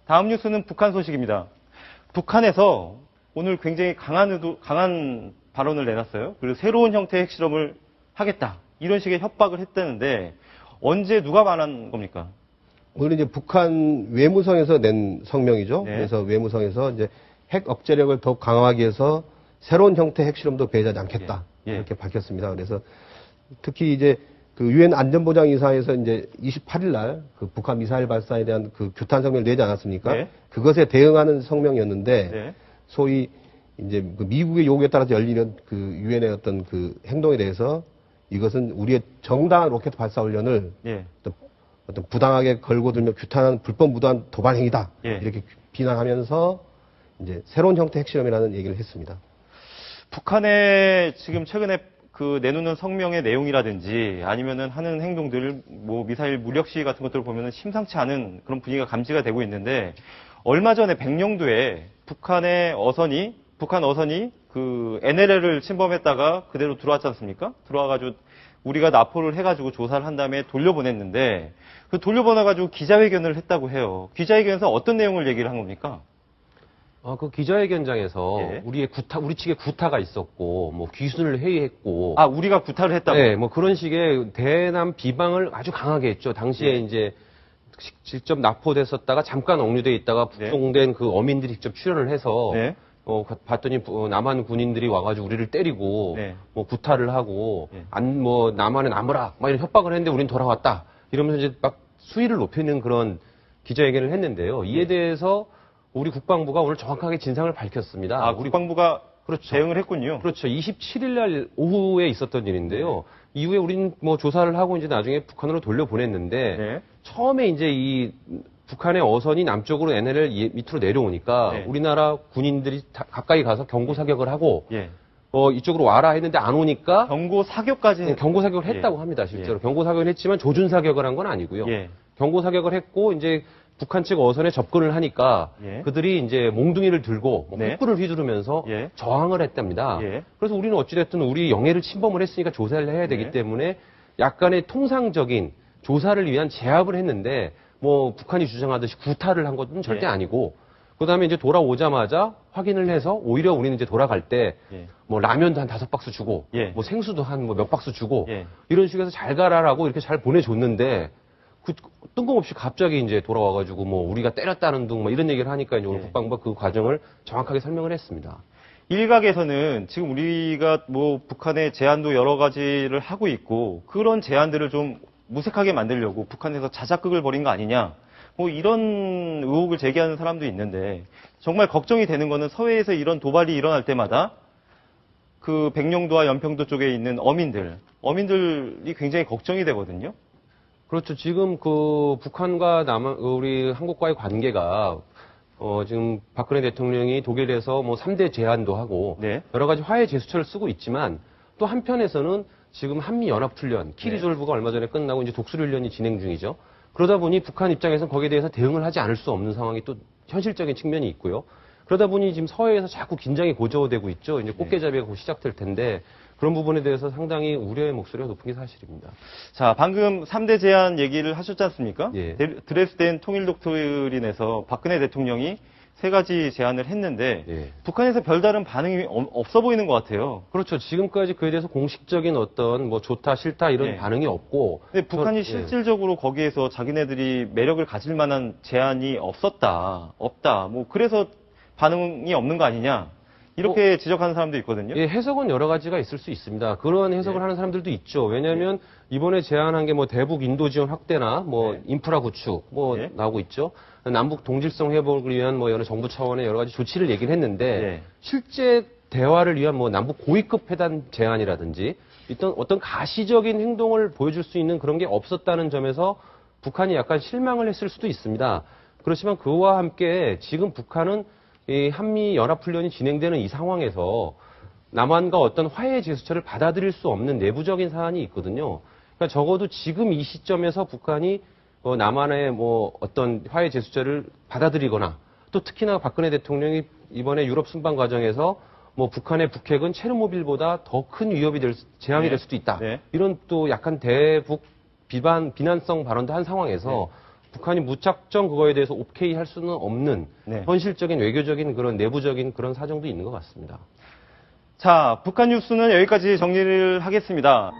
다음 뉴스는 북한 소식입니다. 북한에서 오늘 굉장히 강한 발언을 내놨어요. 그리고 새로운 형태의 핵실험을 하겠다. 이런 식의 협박을 했다는데 언제 누가 말한 겁니까? 오늘 이제 북한 외무성에서 낸 성명이죠. 네. 그래서 외무성에서 이제 핵 억제력을 더욱 강화하기 위해서 새로운 형태의 핵실험도 배제하지 않겠다. 예. 예. 이렇게 밝혔습니다. 그래서 특히 이제 그 유엔 안전보장이사에서 이제 28일 날 그 북한 미사일 발사에 대한 그 규탄 성명을 내지 않았습니까? 네. 그것에 대응하는 성명이었는데 네. 소위 이제 그 미국의 요구에 따라서 열리는 그 유엔의 어떤 그 행동에 대해서 이것은 우리의 정당한 로켓 발사 훈련을 예. 어떤 부당하게 걸고 들며 규탄한 불법 무도한 도발 행위다. 예. 이렇게 비난하면서 이제 새로운 형태 핵실험이라는 얘기를 했습니다. 북한의 지금 최근에 그 내놓는 성명의 내용이라든지 아니면은 하는 행동들, 뭐 미사일 무력 시위 같은 것들을 보면은 심상치 않은 그런 분위기가 감지가 되고 있는데 얼마 전에 백령도에 북한 어선이 그 NLL을 침범했다가 그대로 들어왔지 않습니까? 들어와가지고 우리가 납포를 해가지고 조사를 한 다음에 돌려보냈는데 그 돌려보내가지고 기자회견을 했다고 해요. 기자회견에서 어떤 내용을 얘기를 한 겁니까? 그 기자회견장에서 예. 우리 측에 구타가 있었고, 뭐 귀순을 회의했고. 아, 우리가 구타를 했다고? 네, 뭐 그런 식의 대남 비방을 아주 강하게 했죠. 당시에 예. 이제 직접 납포됐었다가 잠깐 억류돼 있다가 북송된 그 어민들이 직접 출연을 해서. 네. 봤더니 남한 군인들이 와가지고 우리를 때리고, 네. 뭐 구타를 하고, 네. 남한에 남으라, 막 이런 협박을 했는데 우린 돌아왔다. 이러면서 이제 막 수위를 높이는 그런 기자회견을 했는데요. 이에 대해서 우리 국방부가 오늘 정확하게 진상을 밝혔습니다. 아, 국방부가 그렇죠. 대응을 했군요. 그렇죠. 27일 날 오후에 있었던 일인데요. 이후에 우린 뭐 조사를 하고 이제 나중에 북한으로 돌려보냈는데, 네. 처음에 이제 이 북한의 어선이 남쪽으로 NLL 밑으로 내려오니까 네. 우리나라 군인들이 가까이 가서 경고 사격을 하고 예. 이쪽으로 와라 했는데 안 오니까 경고 사격까지 경고 사격을 했다고 예. 합니다. 실제로 예. 경고 사격을 했지만 조준 사격을 한 건 아니고요. 예. 경고 사격을 했고 이제 북한 측 어선에 접근을 하니까 예. 그들이 이제 몽둥이를 들고 네. 횃불을 휘두르면서 예. 저항을 했답니다. 예. 그래서 우리는 어찌됐든 우리 영해를 침범을 했으니까 조사를 해야 되기 네. 때문에 약간의 통상적인 조사를 위한 제압을 했는데 뭐 북한이 주장하듯이 구타를 한 것은 절대 예. 아니고 그다음에 이제 돌아오자마자 확인을 해서 오히려 우리는 이제 돌아갈 때 뭐 예. 라면도 한 5박스 주고 예. 뭐 생수도 한 뭐 몇 박스 주고 예. 이런 식으로 해서 잘 가라라고 이렇게 잘 보내줬는데 뜬금없이 갑자기 이제 돌아와가지고 뭐 우리가 때렸다는 둥 뭐 이런 얘기를 하니까 이제 오늘 예. 국방부가 그 과정을 정확하게 설명을 했습니다. 일각에서는 지금 우리가 뭐 북한의 제안도 여러 가지를 하고 있고 그런 제안들을 좀 무색하게 만들려고 북한에서 자작극을 벌인 거 아니냐. 뭐 이런 의혹을 제기하는 사람도 있는데 정말 걱정이 되는 거는 서해에서 이런 도발이 일어날 때마다 그 백령도와 연평도 쪽에 있는 어민들이 굉장히 걱정이 되거든요. 그렇죠. 지금 그 북한과 우리 한국과의 관계가 지금 박근혜 대통령이 독일에서 뭐 3대 제안도 하고 네. 여러 가지 화해 제스처를 쓰고 있지만 또 한편에서는 지금 한미연합훈련, 키리졸브가 얼마 전에 끝나고 이제 독수리훈련이 진행 중이죠. 그러다 보니 북한 입장에서는 거기에 대해서 대응을 하지 않을 수 없는 상황이 또 현실적인 측면이 있고요. 그러다 보니 지금 서해에서 자꾸 긴장이 고조되고 있죠. 이제 꽃게잡이가 곧 시작될 텐데 그런 부분에 대해서 상당히 우려의 목소리가 높은 게 사실입니다. 자, 방금 3대 제안 얘기를 하셨지 않습니까? 예. 드레스덴 통일 독트린에서 박근혜 대통령이 3가지 제안을 했는데 예. 북한에서 별다른 반응이 없어 보이는 것 같아요. 그렇죠. 지금까지 그에 대해서 공식적인 어떤 뭐 좋다 싫다 이런 예. 반응이 없고. 근데 북한이 실질적으로 거기에서 자기네들이 매력을 가질 만한 제안이 없다. 뭐 그래서 반응이 없는 거 아니냐. 이렇게 지적하는 사람도 있거든요. 예, 해석은 여러 가지가 있을 수 있습니다. 그런 해석을 하는 사람들도 있죠. 왜냐하면 이번에 제안한 게 뭐 대북 인도 지원 확대나 뭐 인프라 구축 뭐 나오고 있죠. 남북 동질성 회복을 위한 뭐 여러 정부 차원의 여러 가지 조치를 얘기를 했는데 실제 대화를 위한 뭐 남북 고위급 회담 제안이라든지 어떤 가시적인 행동을 보여줄 수 있는 그런 게 없었다는 점에서 북한이 약간 실망을 했을 수도 있습니다. 그렇지만 그와 함께 지금 북한은 이 한미 연합훈련이 진행되는 이 상황에서 남한과 어떤 화해 제스처를 받아들일 수 없는 내부적인 사안이 있거든요. 그러니까 적어도 지금 이 시점에서 북한이 남한의 뭐 어떤 화해 제스처를 받아들이거나 또 특히나 박근혜 대통령이 이번에 유럽 순방 과정에서 뭐 북한의 북핵은 체르노빌보다 더 큰 위협이 재앙이 될 수도 있다. 이런 또 약간 대북 비난성 발언도 한 상황에서 북한이 무작정 그거에 대해서 오케이 할 수는 없는 네. 현실적인 외교적인 그런 내부적인 그런 사정도 있는 것 같습니다. 자, 북한 뉴스는 여기까지 정리를 하겠습니다.